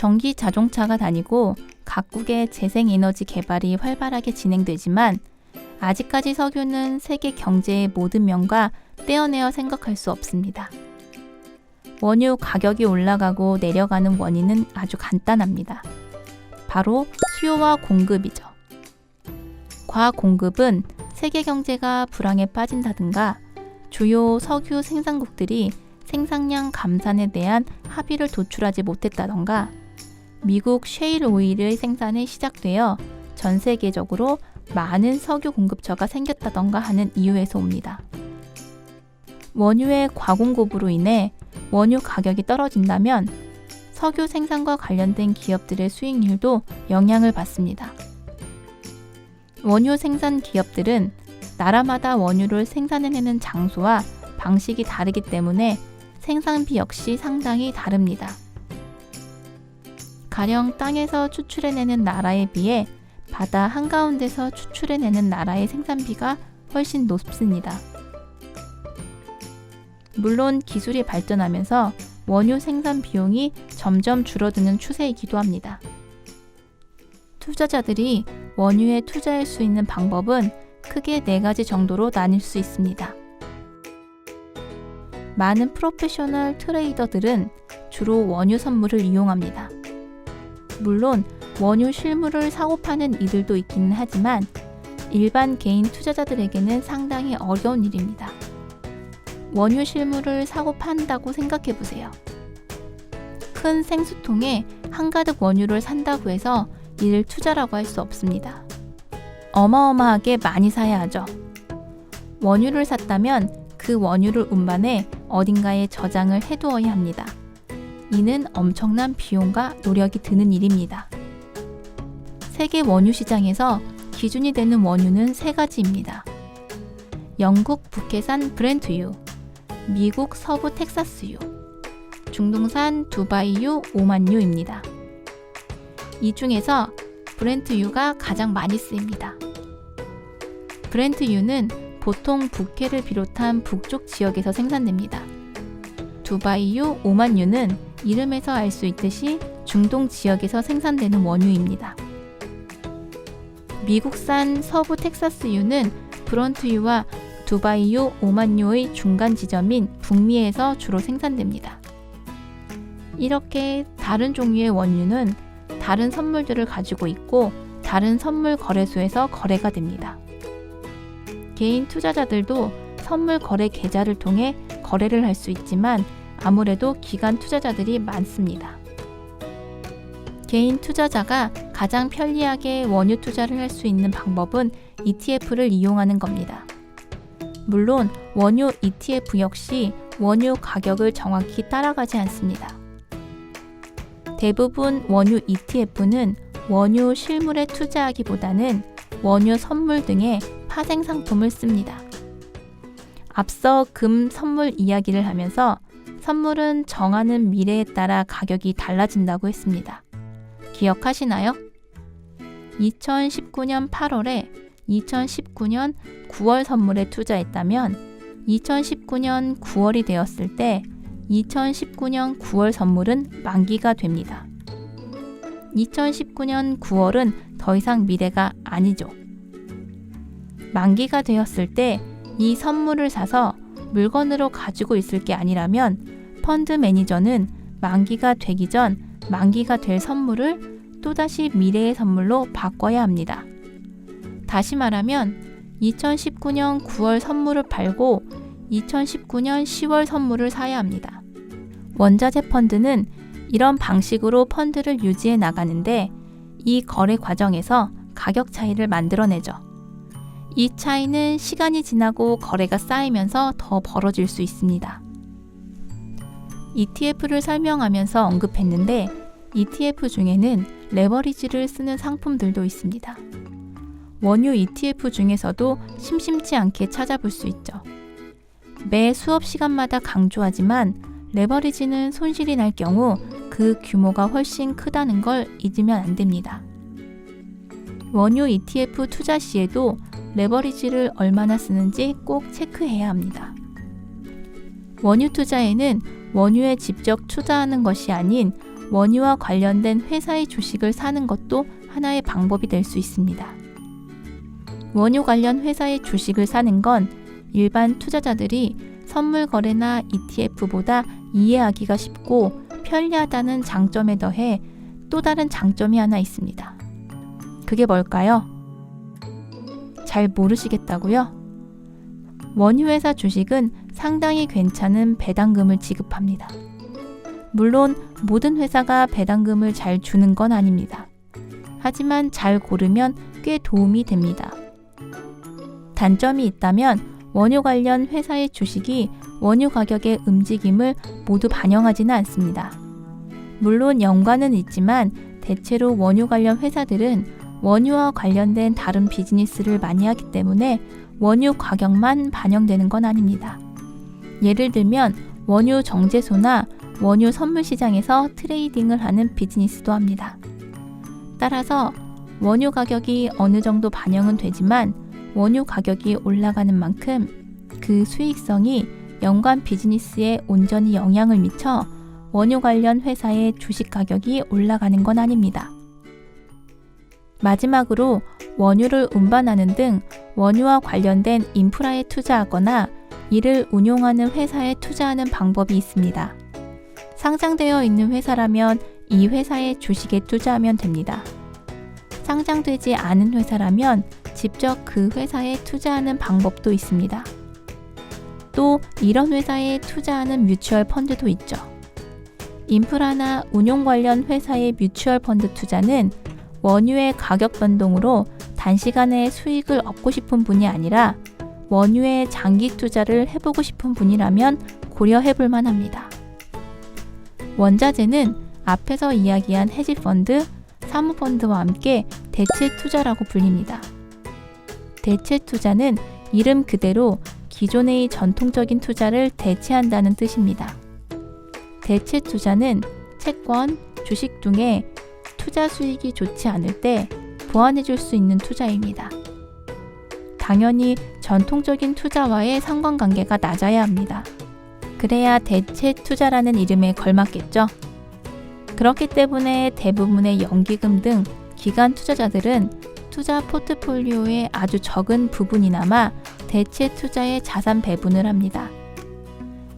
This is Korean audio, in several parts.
전기 자동차가 다니고 각국의 재생에너지 개발이 활발하게 진행되지만 아직까지 석유는 세계 경제의 모든 면과 떼어내어 생각할 수 없습니다. 원유 가격이 올라가고 내려가는 원인은 아주 간단합니다. 바로 수요와 공급이죠. 과공급은 세계 경제가 불황에 빠진다든가 주요 석유 생산국들이 생산량 감산에 대한 합의를 도출하지 못했다던가 미국 셰일 오일의 생산이 시작되어 전 세계적으로 많은 석유 공급처가 생겼다던가 하는 이유에서 옵니다. 원유의 과공급으로 인해 원유 가격이 떨어진다면 석유 생산과 관련된 기업들의 수익률도 영향을 받습니다. 원유 생산 기업들은 나라마다 원유를 생산해내는 장소와 방식이 다르기 때문에 생산비 역시 상당히 다릅니다. 가령 땅에서 추출해내는 나라에 비해 바다 한가운데서 추출해내는 나라의 생산비가 훨씬 높습니다. 물론 기술이 발전하면서 원유 생산 비용이 점점 줄어드는 추세이기도 합니다. 투자자들이 원유에 투자할 수 있는 방법은 크게 4가지 정도로 나뉠 수 있습니다. 많은 프로페셔널 트레이더들은 주로 원유 선물을 이용합니다. 물론 원유 실물을 사고 파는 이들도 있기는 하지만 일반 개인 투자자들에게는 상당히 어려운 일입니다. 원유 실물을 사고 판다고 생각해 보세요. 큰 생수통에 한가득 원유를 산다고 해서 이를 투자라고 할 수 없습니다. 어마어마하게 많이 사야 하죠. 원유를 샀다면 그 원유를 운반해 어딘가에 저장을 해두어야 합니다. 이는 엄청난 비용과 노력이 드는 일입니다. 세계 원유 시장에서 기준이 되는 원유는 3가지입니다. 영국 북해산 브렌트유, 미국 서부 텍사스유, 중동산 두바이유 오만유입니다. 이 중에서 브렌트유가 가장 많이 쓰입니다. 브렌트유는 보통 북해를 비롯한 북쪽 지역에서 생산됩니다. 두바이유 오만유는 이름에서 알 수 있듯이 중동 지역에서 생산되는 원유입니다. 미국산 서부 텍사스유는 브런트유와 두바이유 오만유의 중간 지점인 북미에서 주로 생산됩니다. 이렇게 다른 종류의 원유는 다른 선물들을 가지고 있고 다른 선물 거래소에서 거래가 됩니다. 개인 투자자들도 선물 거래 계좌를 통해 거래를 할 수 있지만 아무래도 기관 투자자들이 많습니다. 개인 투자자가 가장 편리하게 원유 투자를 할 수 있는 방법은 ETF를 이용하는 겁니다. 물론 원유 ETF 역시 원유 가격을 정확히 따라가지 않습니다. 대부분 원유 ETF는 원유 실물에 투자하기보다는 원유 선물 등의 파생 상품을 씁니다. 앞서 금 선물 이야기를 하면서 선물은 정하는 미래에 따라 가격이 달라진다고 했습니다. 기억하시나요? 2019년 8월에 2019년 9월 선물에 투자했다면 2019년 9월이 되었을 때 2019년 9월 선물은 만기가 됩니다. 2019년 9월은 더 이상 미래가 아니죠. 만기가 되었을 때 이 선물을 사서 물건으로 가지고 있을 게 아니라면 펀드 매니저는 만기가 되기 전 만기가 될 선물을 또다시 미래의 선물로 바꿔야 합니다. 다시 말하면 2019년 9월 선물을 팔고 2019년 10월 선물을 사야 합니다. 원자재 펀드는 이런 방식으로 펀드를 유지해 나가는데 이 거래 과정에서 가격 차이를 만들어내죠. 이 차이는 시간이 지나고 거래가 쌓이면서 더 벌어질 수 있습니다. ETF를 설명하면서 언급했는데 ETF 중에는 레버리지를 쓰는 상품들도 있습니다. 원유 ETF 중에서도 심심치 않게 찾아볼 수 있죠. 매 수업 시간마다 강조하지만 레버리지는 손실이 날 경우 그 규모가 훨씬 크다는 걸 잊으면 안 됩니다. 원유 ETF 투자 시에도 레버리지를 얼마나 쓰는지 꼭 체크해야 합니다. 원유 투자에는 원유에 직접 투자하는 것이 아닌 원유와 관련된 회사의 주식을 사는 것도 하나의 방법이 될 수 있습니다. 원유 관련 회사의 주식을 사는 건 일반 투자자들이 선물 거래나 ETF보다 이해하기가 쉽고 편리하다는 장점에 더해 또 다른 장점이 하나 있습니다. 그게 뭘까요? 잘 모르시겠다고요? 원유회사 주식은 상당히 괜찮은 배당금을 지급합니다. 물론 모든 회사가 배당금을 잘 주는 건 아닙니다. 하지만 잘 고르면 꽤 도움이 됩니다. 단점이 있다면 원유 관련 회사의 주식이 원유 가격의 움직임을 모두 반영하지는 않습니다. 물론 연관은 있지만 대체로 원유 관련 회사들은 원유와 관련된 다른 비즈니스를 많이 하기 때문에 원유 가격만 반영되는 건 아닙니다. 예를 들면 원유 정제소나 원유 선물 시장에서 트레이딩을 하는 비즈니스도 합니다. 따라서 원유 가격이 어느 정도 반영은 되지만 원유 가격이 올라가는 만큼 그 수익성이 연관 비즈니스에 온전히 영향을 미쳐 원유 관련 회사의 주식 가격이 올라가는 건 아닙니다. 마지막으로 원유를 운반하는 등 원유와 관련된 인프라에 투자하거나 이를 운용하는 회사에 투자하는 방법이 있습니다. 상장되어 있는 회사라면 이 회사의 주식에 투자하면 됩니다. 상장되지 않은 회사라면 직접 그 회사에 투자하는 방법도 있습니다. 또 이런 회사에 투자하는 뮤추얼 펀드도 있죠. 인프라나 운용 관련 회사의 뮤추얼 펀드 투자는 원유의 가격 변동으로 단시간에 수익을 얻고 싶은 분이 아니라 원유에 장기 투자를 해보고 싶은 분이라면 고려해 볼 만합니다. 원자재는 앞에서 이야기한 헤지펀드, 사모펀드와 함께 대체 투자라고 불립니다. 대체 투자는 이름 그대로 기존의 전통적인 투자를 대체한다는 뜻입니다. 대체 투자는 채권, 주식 등의 투자 수익이 좋지 않을 때 보완해 줄 수 있는 투자입니다. 당연히 전통적인 투자와의 상관관계가 낮아야 합니다. 그래야 대체 투자라는 이름에 걸맞겠죠. 그렇기 때문에 대부분의 연기금 등 기관 투자자들은 투자 포트폴리오의 아주 적은 부분이나마 대체 투자에 자산 배분을 합니다.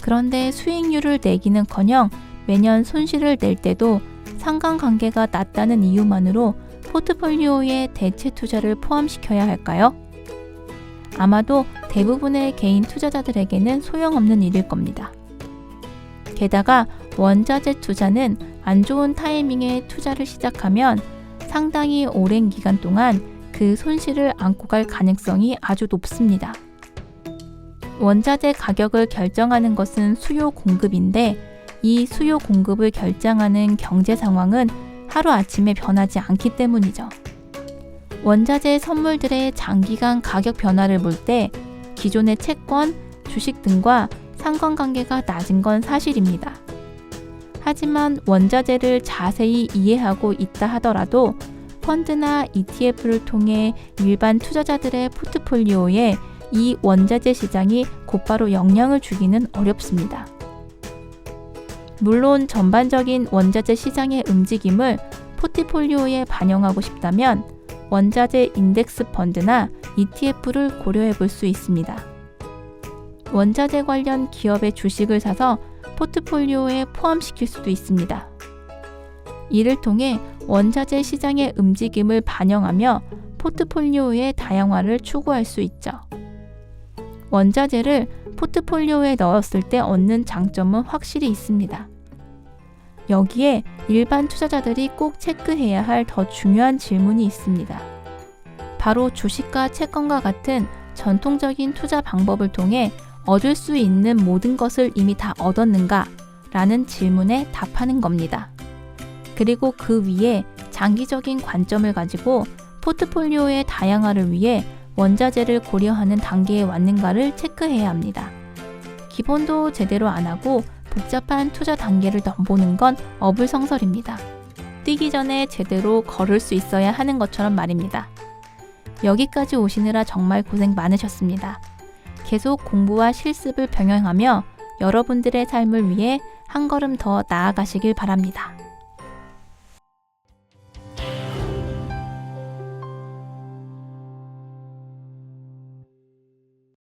그런데 수익률을 내기는커녕 매년 손실을 낼 때도 상관관계가 낮다는 이유만으로 포트폴리오에 대체 투자를 포함시켜야 할까요? 아마도 대부분의 개인 투자자들에게는 소용없는 일일 겁니다. 게다가 원자재 투자는 안 좋은 타이밍에 투자를 시작하면 상당히 오랜 기간 동안 그 손실을 안고 갈 가능성이 아주 높습니다. 원자재 가격을 결정하는 것은 수요 공급인데 이 수요 공급을 결정하는 경제 상황은 하루아침에 변하지 않기 때문이죠. 원자재 선물들의 장기간 가격 변화를 볼 때 기존의 채권, 주식 등과 상관관계가 낮은 건 사실입니다. 하지만 원자재를 자세히 이해하고 있다 하더라도 펀드나 ETF를 통해 일반 투자자들의 포트폴리오에 이 원자재 시장이 곧바로 영향을 주기는 어렵습니다. 물론 전반적인 원자재 시장의 움직임을 포트폴리오에 반영하고 싶다면 원자재 인덱스 펀드나 ETF를 고려해 볼 수 있습니다. 원자재 관련 기업의 주식을 사서 포트폴리오에 포함시킬 수도 있습니다. 이를 통해 원자재 시장의 움직임을 반영하며 포트폴리오의 다양화를 추구할 수 있죠. 원자재를 포트폴리오에 넣었을 때 얻는 장점은 확실히 있습니다. 여기에 일반 투자자들이 꼭 체크해야 할 더 중요한 질문이 있습니다. 바로 주식과 채권과 같은 전통적인 투자 방법을 통해 얻을 수 있는 모든 것을 이미 다 얻었는가? 라는 질문에 답하는 겁니다. 그리고 그 위에 장기적인 관점을 가지고 포트폴리오의 다양화를 위해 원자재를 고려하는 단계에 왔는가를 체크해야 합니다. 기본도 제대로 안 하고 복잡한 투자 단계를 넘보는 건 어불성설입니다. 뛰기 전에 제대로 걸을 수 있어야 하는 것처럼 말입니다. 여기까지 오시느라 정말 고생 많으셨습니다. 계속 공부와 실습을 병행하며 여러분들의 삶을 위해 한 걸음 더 나아가시길 바랍니다.